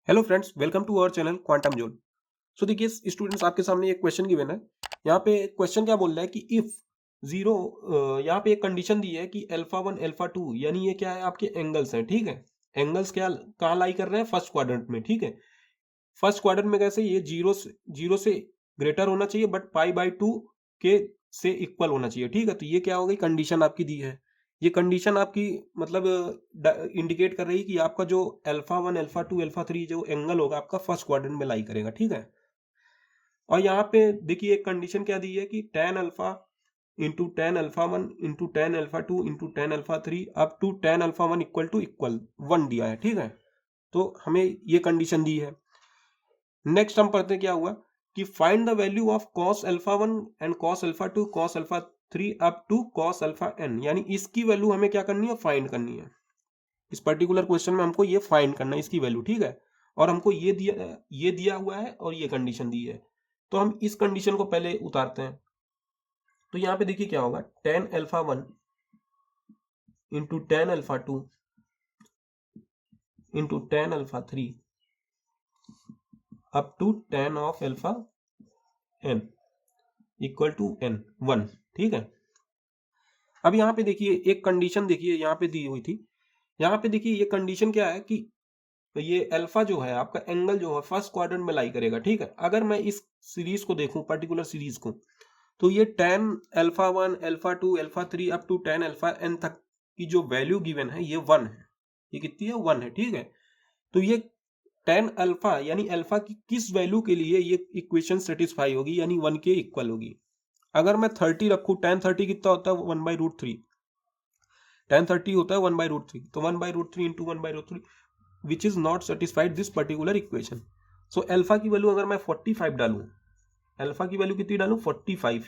Hello friends, welcome to our channel quantum zone. So देखिए students, आपके सामने एक क्वेश्चन गिवन है। यहाँ पे क्वेश्चन क्या बोल रहा है कि इफ जीरो, यहाँ पे एक कंडीशन दी है कि अल्फा वन अल्फा टू, यानी ये क्या है, आपके एंगल्स हैं। ठीक है, एंगल्स क्या कहाँ लाई कर रहे हैं? फर्स्ट क्वाड्रेंट में। ठीक है, फर्स्ट क्वाड्रेंट में कैसे? ये जीरो से ग्रेटर होना चाहिए, बट पाई बाई टू के से इक्वल होना चाहिए। ठीक है, तो ये क्या हो गई? कंडीशन आपकी दी है। ये कंडीशन आपकी मतलब इंडिकेट कर रही है कि आपका जो alpha one alpha two alpha three जो एंगल होगा आपका फर्स्ट क्वाड्रेंट में लाई करेगा। ठीक है, और यहाँ पे देखिए एक कंडीशन क्या दी है कि tan alpha into tan alpha one into tan alpha two into tan alpha three up to tan alpha one equal to equal one दिया है। ठीक है, तो हमें ये कंडीशन दी है। नेक्स्ट हम पढ़ते क्या हुआ कि find the value of cos alpha one and cos alpha two cos alpha three up to cos alpha N, यानी इसकी वैल्यू हमें क्या करनी है? फाइंड करनी है। इस पर्टिकुलर क्वेश्चन में हमको ये फाइंड करना है, इसकी वैल्यू। ठीक है, और हमको ये दिया हुआ है और ये कंडीशन दी है। तो हम इस कंडीशन को पहले उतारते हैं। तो यहाँ पे देखिए क्या होगा, tan alpha one into tan alpha two into tan alpha three up to tan of alpha N equal to N one. ठीक है, अब यहाँ पे देखिए एक कंडीशन देखिए यहाँ पे दी हुई थी। यहाँ पे देखिए ये कंडीशन क्या है कि ये अल्फा जो है आपका एंगल जो है फर्स्ट क्वाड्रेंट में लाई करेगा। ठीक है, अगर मैं इस सीरीज को देखूं, पर्टिकुलर सीरीज को, तो ये tan alpha one alpha two alpha three up to tan alpha N तक की जो वैल्यू गिवन है ये वन है। ये कितनी है? वन है। ठीक है, तो ये टेन अल्फा यानी अल्फा की किस वैल्यू के लिए ये इक्वेशन सेटिस्फाई होगी, यानी वन के इक्वल होगी। अगर मैं 30 रखूं, टेन 30 कितना होता है? One by root three. Tan 30 होता है वन बाई रूट थ्री, तो one by root three into one by root three which is not satisfied this particular equation. So alpha की वैल्यू अगर मैं 45 डालूं, अल्फा की वैल्यू कितनी डालूं? 45,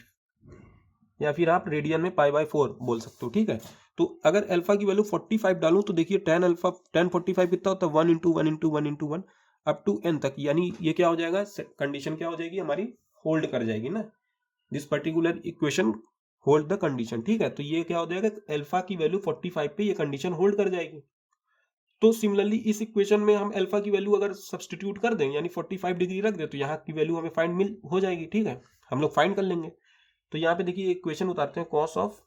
या फिर आप रेडियन में पाई बाय 4 बोल सकते हो। ठीक है, तो अगर अल्फा की वैल्यू 45 डालूं तो देखिए टेन अल्फा टेन 45 कितना होता है? One into one into one into one up to n तक, यानी ये क्या हो जाएगा? कंडीशन क्या हो जाएगी हमारी? होल्ड कर जाएगी ना, this particular equation hold the condition. ठीक है, तो ये क्या हो जाएगा? अल्फा की वैल्यू 45 पे ये कंडीशन होल्ड कर जाएगी। तो सिमिलरली इस इक्वेशन में हम अल्फा की वैल्यू अगर सब्सटीट्यूट कर दें, यानी 45 डिग्री रख दें, तो यहाँ की वैल्यू हमें फाइंड मिल हो जाएगी। ठीक है, हम लोग फाइंड कर लेंगे। तो यहाँ पे देखिए इक्वेशन उतारते हैं, cos of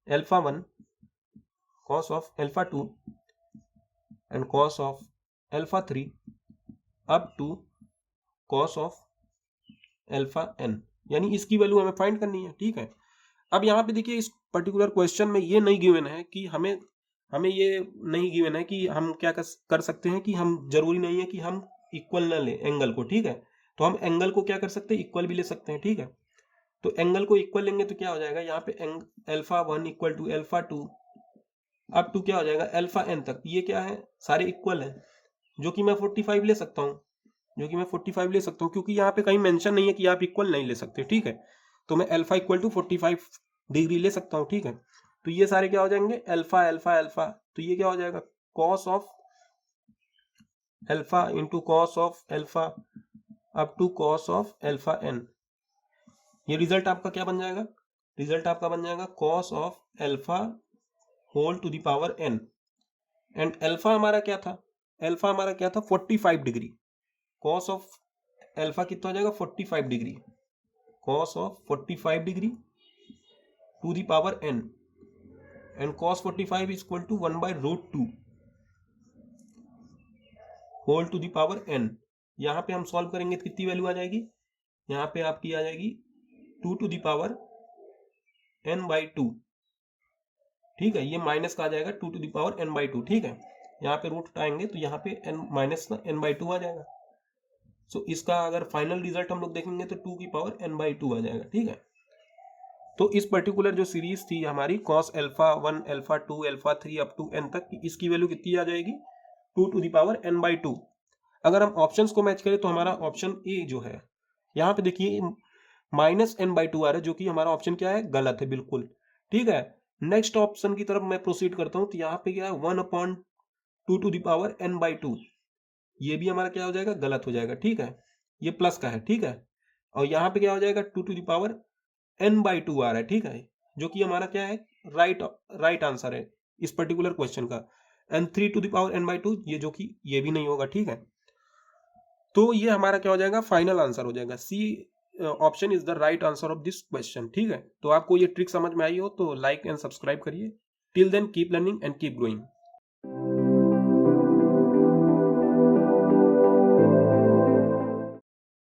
alpha one cos of alpha two and cos of alpha three up to cos of alpha N, यानी इसकी वैल्यू हमें फाइंड करनी है। ठीक है, अब यहाँ पे देखिए इस पर्टिकुलर क्वेश्चन में ये नहीं गिवन है कि हमें हमें ये नहीं गिवन है कि हम क्या कर सकते हैं कि हम जरूरी नहीं है कि हम इक्वल ना लें एंगल को। ठीक है, तो हम एंगल को क्या कर सकते हैं? इक्वल भी ले सकते हैं। ठीक है, तो एंगल को इक्वल लेंगे तो क्या हो जाएगा? यहाँ पे alpha one equal to alpha two up to क्या हो जाएगा? अल्फा एन तक। ये क्या है? सारे इक्वल है, जो कि मैं 45 ले सकता हूँ, क्योंकि यहाँ पे कहीं मेंशन नहीं है कि आप इक्वल नहीं ले सकते। ठीक है, तो मैं अल्फा इक्वल टू 45 डिग्री ले सकता हूँ। ठीक है, तो ये सारे क्या हो जाएंगे? अल्फा अल्फा अल्फा, तो ये क्या हो जाएगा? Cos of alpha into cos of alpha up to cos of alpha n. ये रिजल्ट आपका क्या बन जाएगा? रिजल्ट आपका बन जाएगा cos of alpha whole to the power n. And alpha हमारा क्या था? 45 डिग्री। कॉस ऑफ अल्फा कितना हो जाएगा? 45 degree. Cos of 45 degree to the power n, and cos 45 is equal to 1 by root 2 whole to the power n। यहाँ पे हम solve करेंगे तो कितनी वैल्यू आ जाएगी? यहाँ पे आपकी आ जाएगी 2 to the power n by 2। ठीक है, ये माइनस का आ जाएगा 2 to the power n by 2। ठीक है, यहाँ पे रूट उठाएंगे तो यहाँ पे n माइनस का n बाई 2 आ जाएगा। सो इसका अगर फाइनल रिजल्ट हम लोग देखेंगे तो 2 की पावर n बाई 2 आ जाएगा। ठीक है, तो इस पर्टिकुलर जो सीरीज थी हमारी cos alpha one alpha two alpha three up to n तक, इसकी वैल्यू कितनी आ जाएगी? 2 to the power n by 2। अगर हम ऑप्शंस को मैच करें तो हमारा ऑप्शन ए जो है, यहाँ पे देखिए माइनस n बाई 2 आ रहा है, जो कि हमारा ऑप्शन क्या है? गलत है बिल्कुल। ठीक है, नेक्स्ट ऑप्शन की तरफ मैं प्रोसीड करता हूं, तो यहाँ पे क्या है? 1/2 to the power n by 2। ये भी हमारा क्या हो जाएगा? गलत हो जाएगा। ठीक है, ये प्लस का है। ठीक है, और यहाँ पे क्या हो जाएगा? 2 to the power n by 2 आ रहा है। ठीक है, जो कि हमारा क्या है? राइट आंसर है इस पर्टिकुलर क्वेश्चन का। And 3 to the power n by 2, ये जो कि ये भी नहीं होगा। ठीक है, तो ये हमारा क्या हो जाएगा, फाइनल आंसर हो जाएगा। C option is the right answer of this question. ठीक है, तो आपको ये ट्रिक समझ में आई हो तो लाइक एंड सब्सक्राइब करिए। Till then keep learning and keep growing.